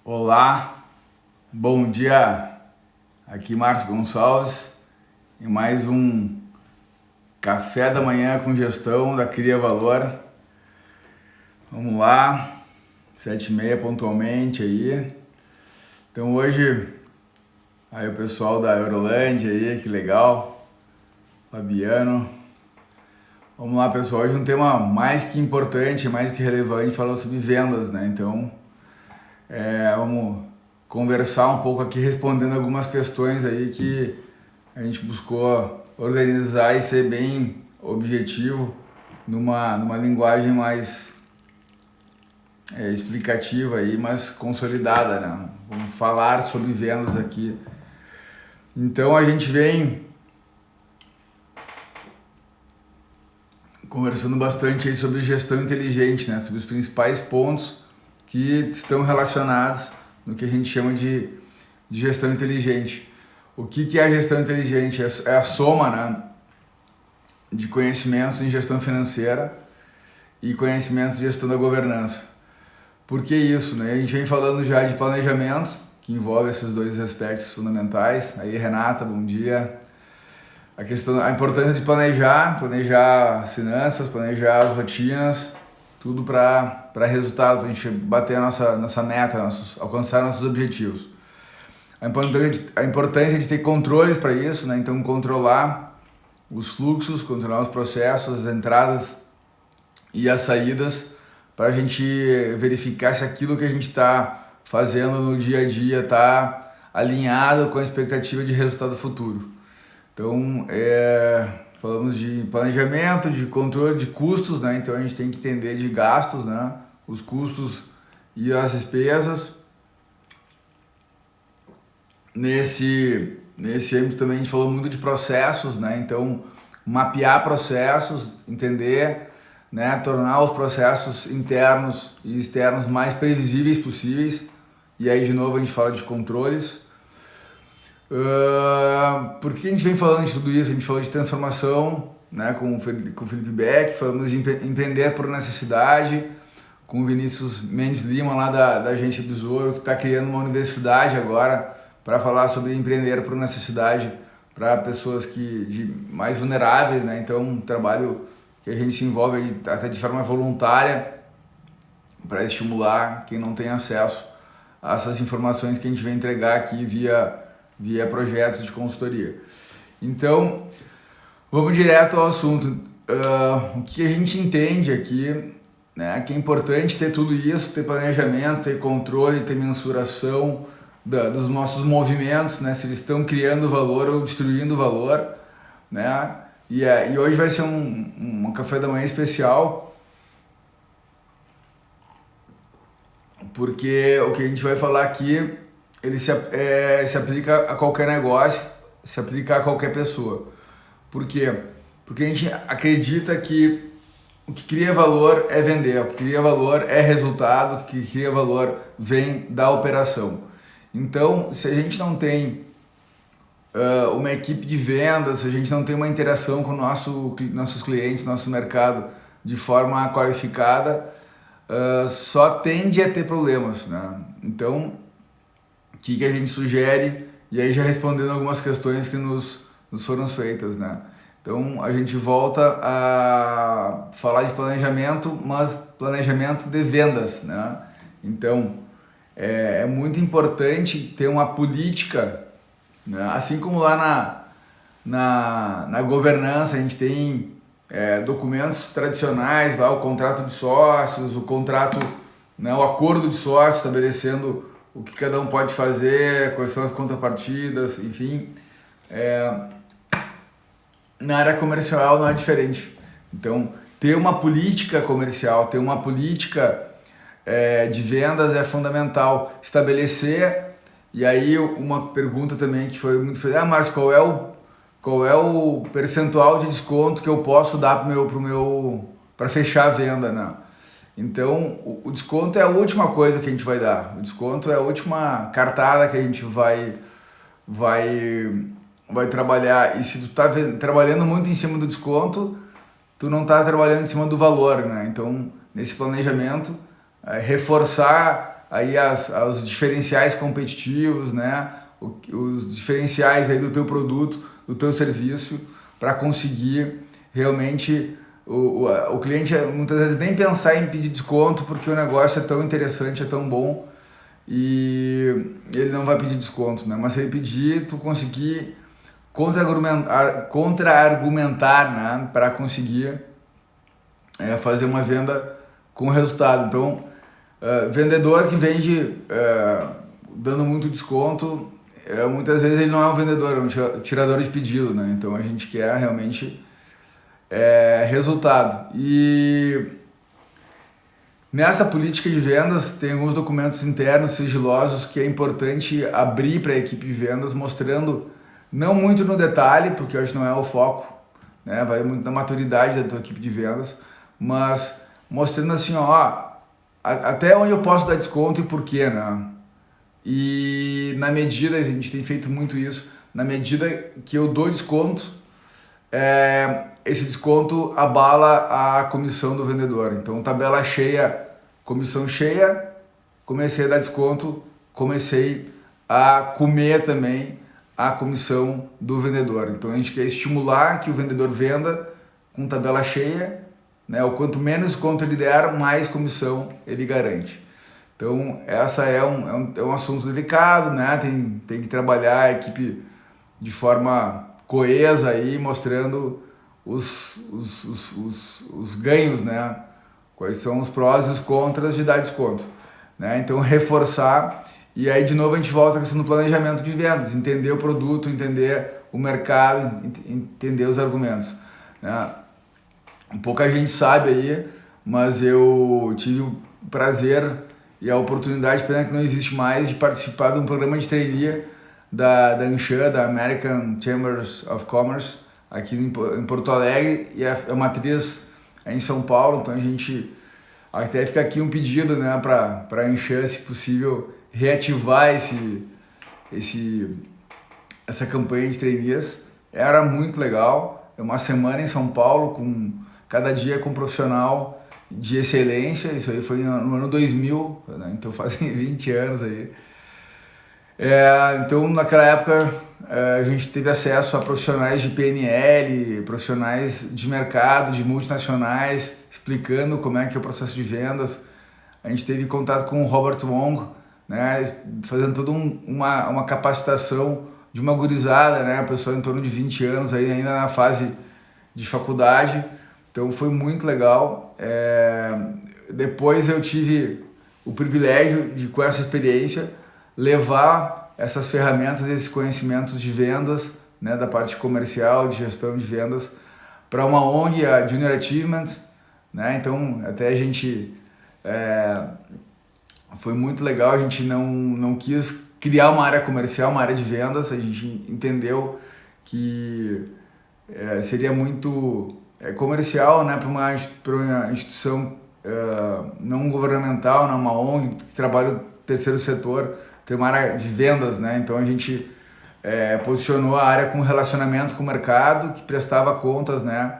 Olá, bom dia, aqui Márcio Gonçalves e mais um café da manhã com gestão da Cria Valor. Vamos lá, 7h30 pontualmente aí. Então hoje, aí o pessoal da Eurolândia aí, que legal, Fabiano. Vamos lá pessoal, hoje um tema mais que importante, mais que relevante, falando sobre vendas, né? Então, vamos conversar um pouco aqui, respondendo algumas questões aí que a gente buscou organizar e ser bem objetivo numa linguagem mais explicativa aí, mas consolidada, né? Vamos falar sobre vendas aqui. Então a gente vem conversando bastante aí sobre gestão inteligente, né? Sobre os principais pontos que estão relacionados no que a gente chama de gestão inteligente. O que é a gestão inteligente? É a soma, né, de conhecimentos em gestão financeira e conhecimentos de gestão da governança. Por que isso, né? A gente vem falando já de planejamento, que envolve esses dois aspectos fundamentais. Aí, Renata, bom dia. A importância de planejar as finanças, planejar as rotinas, tudo para resultado, para a gente bater a nossa meta, alcançar nossos objetivos. A importância de ter controles para isso, né? Então, controlar os fluxos, controlar os processos, as entradas e as saídas, para a gente verificar se aquilo que a gente está fazendo no dia a dia está alinhado com a expectativa de resultado futuro. Então, falamos de planejamento, de controle de custos, né? Então a gente tem que entender de gastos, né? Os custos e as despesas. Nesse âmbito também a gente falou muito de processos, né? Então, mapear processos, entender, né? Tornar os processos internos e externos mais previsíveis possíveis. E aí, de novo, a gente fala de controles. Por que a gente vem falando de tudo isso? A gente falou de transformação, né, com o Felipe Beck, falamos de empreender por necessidade, com o Vinícius Mendes Lima, lá da Agência Besouro, que está criando uma universidade agora para falar sobre empreender por necessidade para pessoas mais vulneráveis, né? Então, um trabalho que a gente se envolve até de forma voluntária para estimular quem não tem acesso a essas informações que a gente vem entregar aqui via projetos de consultoria. Então, vamos direto ao assunto. O que a gente entende aqui, né, que é importante ter tudo isso, ter planejamento, ter controle, ter mensuração dos nossos movimentos, né, se eles estão criando valor ou destruindo valor, né, e hoje vai ser um café da manhã especial, porque o que a gente vai falar aqui ele se aplica a qualquer negócio, se aplica a qualquer pessoa. Por quê? Porque a gente acredita que o que cria valor é vender, o que cria valor é resultado, o que cria valor vem da operação. Então, se a gente não tem uma equipe de vendas, se a gente não tem uma interação com nossos clientes, nosso mercado de forma qualificada, só tende a ter problemas, né? Então, o que a gente sugere, e aí já respondendo algumas questões que nos foram feitas, né? Então a gente volta a falar de planejamento, mas planejamento de vendas, né? Então é muito importante ter uma política, né? Assim como lá na governança a gente tem documentos tradicionais, lá o contrato de sócios, o contrato, né, o acordo de sócios estabelecendo o que cada um pode fazer, quais são as contrapartidas, enfim. Na área comercial não é diferente. Então, ter uma política comercial, ter uma política de vendas é fundamental. Estabelecer, e aí uma pergunta também que foi muito feita, Márcio, qual é o percentual de desconto que eu posso dar para fechar a venda, né? Então, o desconto é a última coisa que a gente vai dar. O desconto é a última cartada que a gente vai trabalhar. E se tu tá trabalhando muito em cima do desconto, tu não tá trabalhando em cima do valor, né? Então, nesse planejamento, reforçar aí os diferenciais competitivos, né? Os diferenciais aí do teu produto, do teu serviço, para conseguir realmente o cliente muitas vezes nem pensar em pedir desconto porque o negócio é tão interessante, é tão bom e ele não vai pedir desconto, né? Mas se ele pedir, tu conseguir contra-argumentar, né? Para conseguir fazer uma venda com resultado. Então, vendedor que vende dando muito desconto, muitas vezes ele não é um vendedor, é um tirador de pedido, né? Então a gente quer realmente resultado. E nessa política de vendas tem alguns documentos internos sigilosos que é importante abrir para a equipe de vendas, mostrando não muito no detalhe, porque eu acho que não é o foco, né? Vai muito na maturidade da tua equipe de vendas, mas mostrando assim, ó, até onde eu posso dar desconto e por quê, né? E na medida, a gente tem feito muito isso, na medida que eu dou desconto, esse desconto abala a comissão do vendedor. Então, tabela cheia, comissão cheia, comecei a dar desconto, comecei a comer também a comissão do vendedor. Então, a gente quer estimular que o vendedor venda com tabela cheia, né? O quanto menos desconto ele der, mais comissão ele garante. Então, essa é um assunto delicado, né? Tem que trabalhar a equipe de forma coesa aí, mostrando os ganhos, né? Quais são os prós e os contras de dar desconto, né? Então, reforçar, e aí de novo a gente volta no planejamento de vendas, entender o produto, entender o mercado, entender os argumentos, né? Pouca gente sabe aí, mas eu tive o prazer e a oportunidade, pena que não existe mais, de participar de um programa de trainee da ANCHA, da American Chambers of Commerce, aqui em Porto Alegre, e a matriz é em São Paulo. Então a gente até fica aqui um pedido, né, para a ANCHA, se possível, reativar essa campanha de trainees. Era muito legal, é uma semana em São Paulo, cada dia com um profissional de excelência. Isso aí foi no ano 2000, né? Então fazem 20 anos aí. Então naquela época a gente teve acesso a profissionais de PNL, profissionais de mercado, de multinacionais, explicando como é que é o processo de vendas. A gente teve contato com o Robert Wong, né? Fazendo toda uma capacitação de uma gurizada, né? A pessoa em torno de 20 anos, aí, ainda na fase de faculdade. Então foi muito legal. Depois eu tive o privilégio de, com essa experiência, levar essas ferramentas, esses conhecimentos de vendas, né, da parte comercial, de gestão de vendas, para uma ONG, a Junior Achievement, né? Então até a gente foi muito legal. A gente não quis criar uma área comercial, uma área de vendas. A gente entendeu que seria muito comercial, né, para uma instituição não governamental, né, uma ONG que trabalha no terceiro setor, tem uma área de vendas, né? Então a gente posicionou a área com relacionamento com o mercado, que prestava contas, né,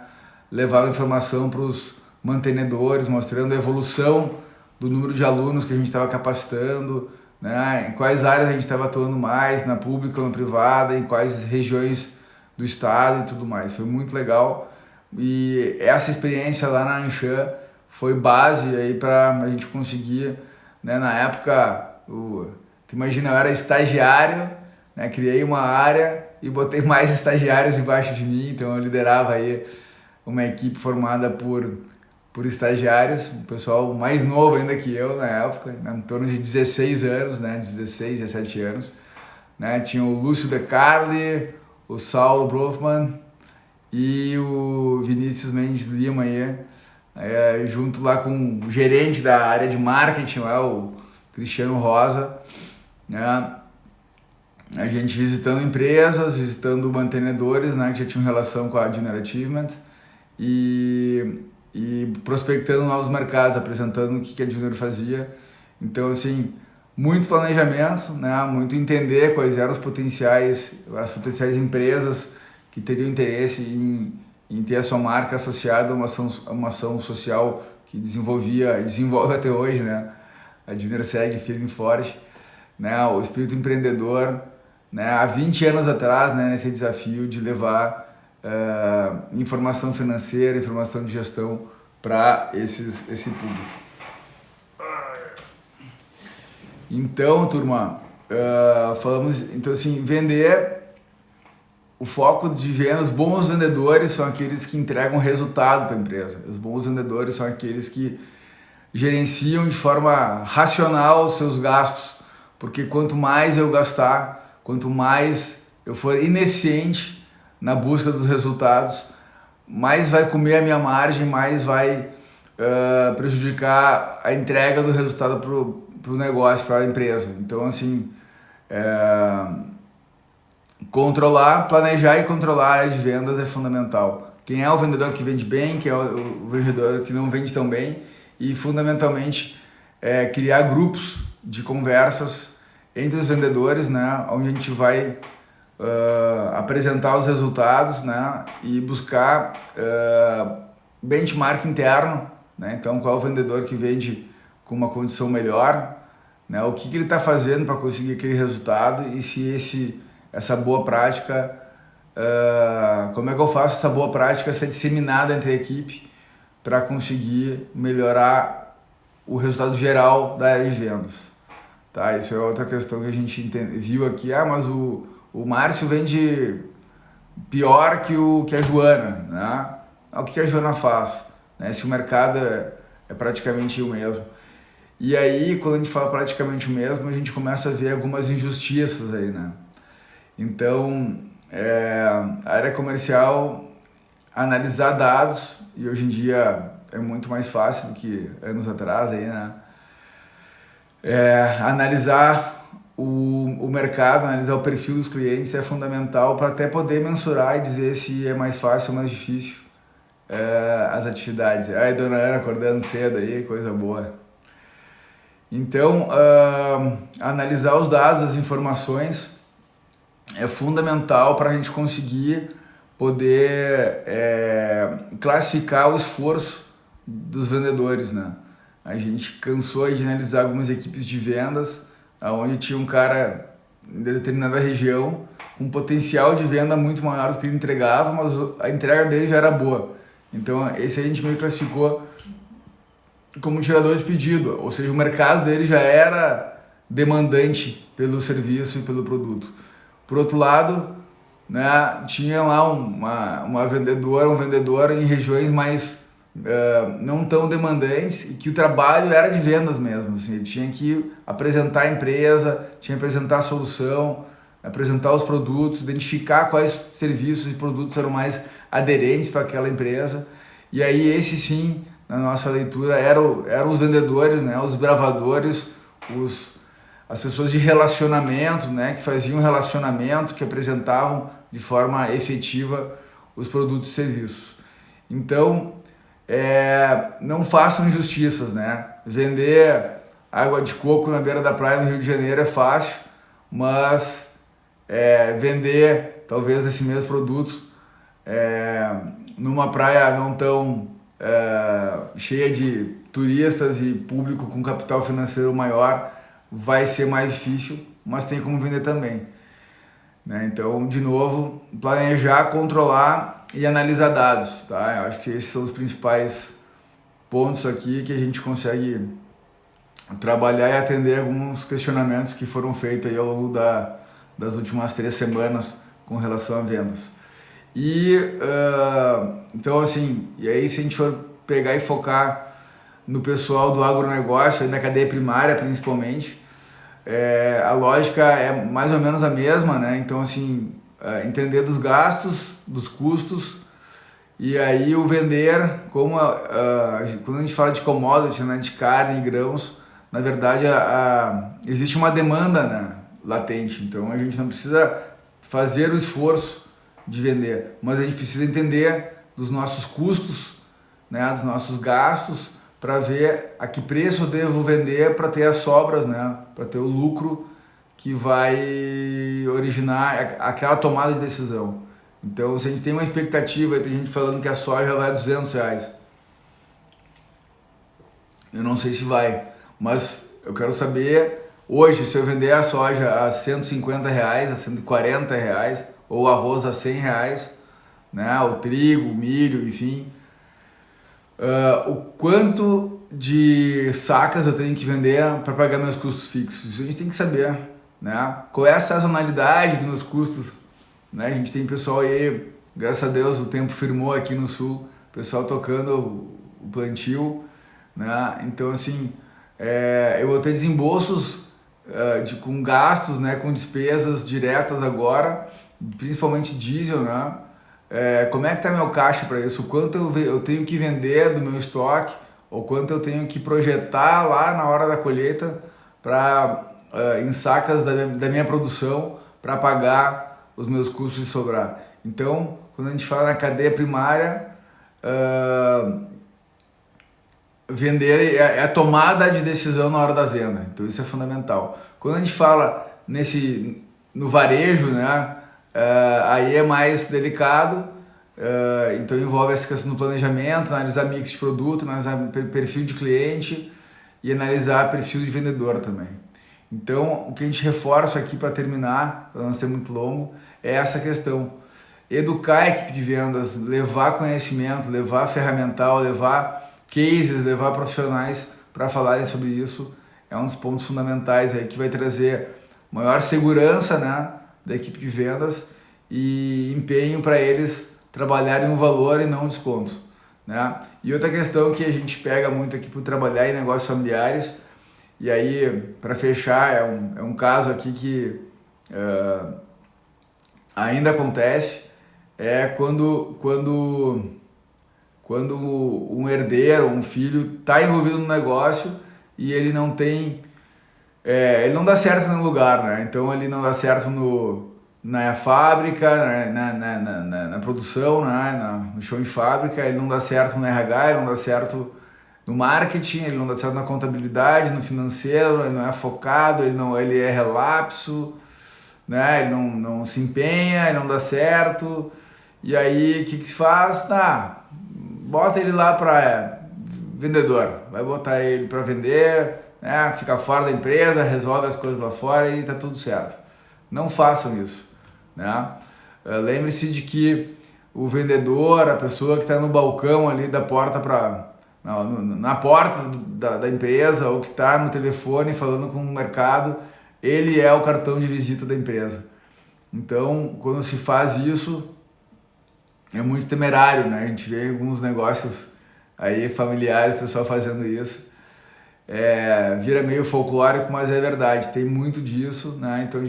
levava informação para os mantenedores, mostrando a evolução do número de alunos que a gente estava capacitando, né, em quais áreas a gente estava atuando mais, na pública ou na privada, em quais regiões do estado e tudo mais. Foi muito legal. E essa experiência lá na ANCHA foi base aí para a gente conseguir, né? Na época, tu imagina, eu era estagiário, né? Criei uma área e botei mais estagiários embaixo de mim, então eu liderava aí uma equipe formada por estagiários, um pessoal mais novo ainda que eu na época, né? Em torno de 16 anos, né? 16, 17 anos, né? Tinha o Lúcio De Carli, o Saulo Brofman e o Vinícius Mendes Lima aí, junto lá com o gerente da área de marketing lá, o Cristiano Rosa, né? A gente visitando empresas, visitando mantenedores, né, que já tinham relação com a Junior Achievement e prospectando novos mercados, apresentando o que a Junior fazia. Então, assim, muito planejamento, né, muito entender quais eram as potenciais empresas que teriam interesse em ter a sua marca associada a uma ação social que desenvolvia e desenvolve até hoje, né, a Dinner segue firme e forte, né? O espírito empreendedor, né? Há 20 anos atrás, né? Nesse desafio de levar informação financeira, informação de gestão para esse público. Então, turma, falamos, então assim, vender, o foco de venda, os bons vendedores são aqueles que entregam resultado para a empresa. Os bons vendedores são aqueles que gerenciam de forma racional os seus gastos, porque quanto mais eu gastar, quanto mais eu for ineficiente na busca dos resultados, mais vai comer a minha margem, mais vai prejudicar a entrega do resultado para o negócio, para a empresa. Então, assim, controlar, planejar e controlar a área de vendas é fundamental. Quem é o vendedor que vende bem, quem é o vendedor que não vende tão bem, e fundamentalmente criar grupos de conversas entre os vendedores, né, onde a gente vai apresentar os resultados, né, e buscar benchmark interno, né, então qual é o vendedor que vende com uma condição melhor, né, o que ele está fazendo para conseguir aquele resultado e se essa boa prática, como é que eu faço essa boa prática ser disseminada entre a equipe para conseguir melhorar o resultado geral da área de vendas. Tá? Isso é outra questão que a gente viu aqui. Mas o Márcio vende pior que a Joana. Né? O que a Joana faz? Né? Se o mercado é praticamente o mesmo. E aí, quando a gente fala praticamente o mesmo, a gente começa a ver algumas injustiças aí, né? Então, a área comercial, analisar dados, e hoje em dia é muito mais fácil do que anos atrás, aí, né? Analisar o mercado, analisar o perfil dos clientes é fundamental para até poder mensurar e dizer se é mais fácil ou mais difícil as atividades. Ai, dona Ana acordando cedo aí, coisa boa. Então, analisar os dados, as informações, é fundamental para a gente conseguir poder classificar o esforço dos vendedores, né? A gente cansou de analisar algumas equipes de vendas, onde tinha um cara em determinada região com potencial de venda muito maior do que ele entregava, mas a entrega dele já era boa. Então, esse a gente meio que classificou como um tirador de pedido, ou seja, o mercado dele já era demandante pelo serviço e pelo produto. Por outro lado, né, tinha lá um vendedor em regiões mais não tão demandantes e que o trabalho era de vendas mesmo. Assim, ele tinha que apresentar a empresa, tinha que apresentar a solução, apresentar os produtos, identificar quais serviços e produtos eram mais aderentes para aquela empresa. E aí esse sim, na nossa leitura, eram os vendedores, né, os bravadores, as pessoas de relacionamento, né, que faziam relacionamento, que apresentavam de forma efetiva os produtos e serviços. Então, não façam injustiças, né? Vender água de coco na beira da praia no Rio de Janeiro é fácil, mas vender talvez esse mesmo produto numa praia não tão cheia de turistas e público com capital financeiro maior vai ser mais difícil, mas tem como vender também, né? Então, de novo, planejar, controlar e analisar dados, tá? Eu acho que esses são os principais pontos aqui que a gente consegue trabalhar e atender alguns questionamentos que foram feitos aí ao longo das últimas 3 semanas com relação a vendas. E então, assim, e aí se a gente for pegar e focar no pessoal do agronegócio, aí na cadeia primária principalmente, a lógica é mais ou menos a mesma, né? Então, assim, entender dos gastos, dos custos, e aí o vender, como quando a gente fala de commodity, né, de carne e grãos, na verdade existe uma demanda, né, latente, então a gente não precisa fazer o esforço de vender, mas a gente precisa entender dos nossos custos, né, dos nossos gastos, para ver a que preço eu devo vender para ter as sobras, né, para ter o lucro que vai originar aquela tomada de decisão. Então, se a gente tem uma expectativa, tem gente falando que a soja vai a R$200, eu não sei se vai, mas Eu quero saber hoje se eu vender a soja a R$150, a R$140, ou o arroz a R$100, né? O trigo, o milho, enfim. O quanto de sacas eu tenho que vender para pagar meus custos fixos? Isso a gente tem que saber, né? Qual é a sazonalidade dos meus custos, né? A gente tem pessoal aí, graças a Deus, o tempo firmou aqui no sul, pessoal tocando o plantio, né? Então, assim, eu vou ter desembolsos com gastos, né? Com despesas diretas agora, principalmente diesel, né? Como é que está meu caixa para isso? O quanto eu tenho que vender do meu estoque, ou quanto eu tenho que projetar lá na hora da colheita em sacas da minha produção para pagar os meus custos de sobrar. Então, quando a gente fala na cadeia primária, vender é a tomada de decisão na hora da venda. Então isso é fundamental. Quando a gente fala no varejo, né, aí é mais delicado. Então envolve essa questão do planejamento, analisar mix de produto, analisar perfil de cliente e analisar perfil de vendedor também. Então o que a gente reforça aqui para terminar, para não ser muito longo, é essa questão. Educar a equipe de vendas, levar conhecimento, levar ferramental, levar cases, levar profissionais para falarem sobre isso, é um dos pontos fundamentais aí que vai trazer maior segurança, né, da equipe de vendas e empenho para eles trabalharem um valor e não um desconto, né? E outra questão que a gente pega muito aqui por trabalhar em negócios familiares, e aí para fechar é um caso aqui que ainda acontece, quando um herdeiro, um filho está envolvido no negócio e ele não tem, ele não dá certo no lugar, né? Então ele não dá certo na fábrica, na produção, né? No show de fábrica, ele não dá certo no RH, ele não dá certo no marketing, ele não dá certo na contabilidade, no financeiro, ele não é focado, ele é relapso, né? Ele não se empenha, ele não dá certo. E aí o que se faz? Bota ele lá para vendedor, vai botar ele para vender, né? Fica fora da empresa, resolve as coisas lá fora e tá tudo certo. Não façam isso, né? Lembre-se de que o vendedor, a pessoa que está no balcão ali da porta na porta da empresa, ou que está no telefone falando com o mercado, ele é o cartão de visita da empresa. Então, quando se faz isso, é muito temerário, né? A gente vê alguns negócios aí familiares, o pessoal fazendo isso. Vira meio folclórico, mas é verdade, tem muito disso, né? Então,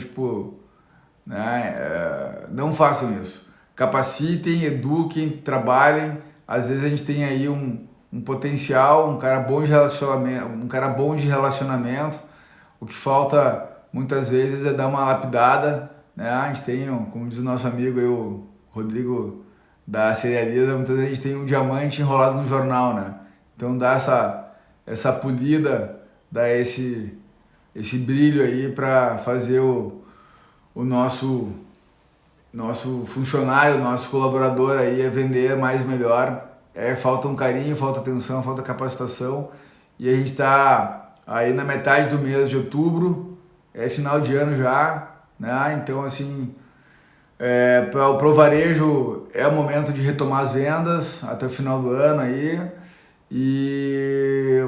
não façam isso. Capacitem, eduquem, trabalhem. Às vezes a gente tem aí um potencial, um cara bom de relacionamento. O que falta muitas vezes é dar uma lapidada, né? A gente tem, como diz o nosso amigo aí, o Rodrigo da Cerealista, muitas vezes a gente tem um diamante enrolado no jornal, né? Então dá essa polida, dá esse brilho aí para fazer o nosso funcionário, o nosso colaborador aí vender mais melhor. Falta um carinho, falta atenção, falta capacitação, e a gente está aí na metade do mês de outubro, final de ano já, né? Então assim, para o varejo é o momento de retomar as vendas até o final do ano aí,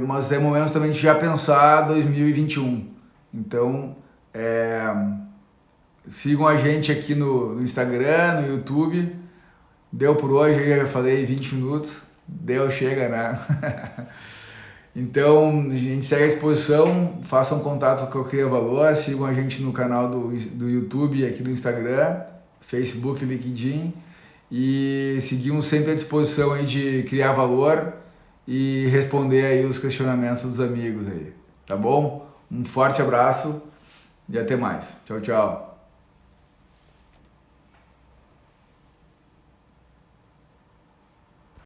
mas é momento também de já pensar 2021. Então sigam a gente aqui no Instagram, no YouTube. Deu por hoje, eu já falei 20 minutos, chega, né? Então, a gente segue à disposição, façam contato com o Cria Valor, sigam a gente no canal do YouTube, aqui do Instagram, Facebook, LinkedIn, e seguimos sempre à disposição aí de criar valor e responder aí os questionamentos dos amigos aí, tá bom? Um forte abraço e até mais. Tchau, tchau.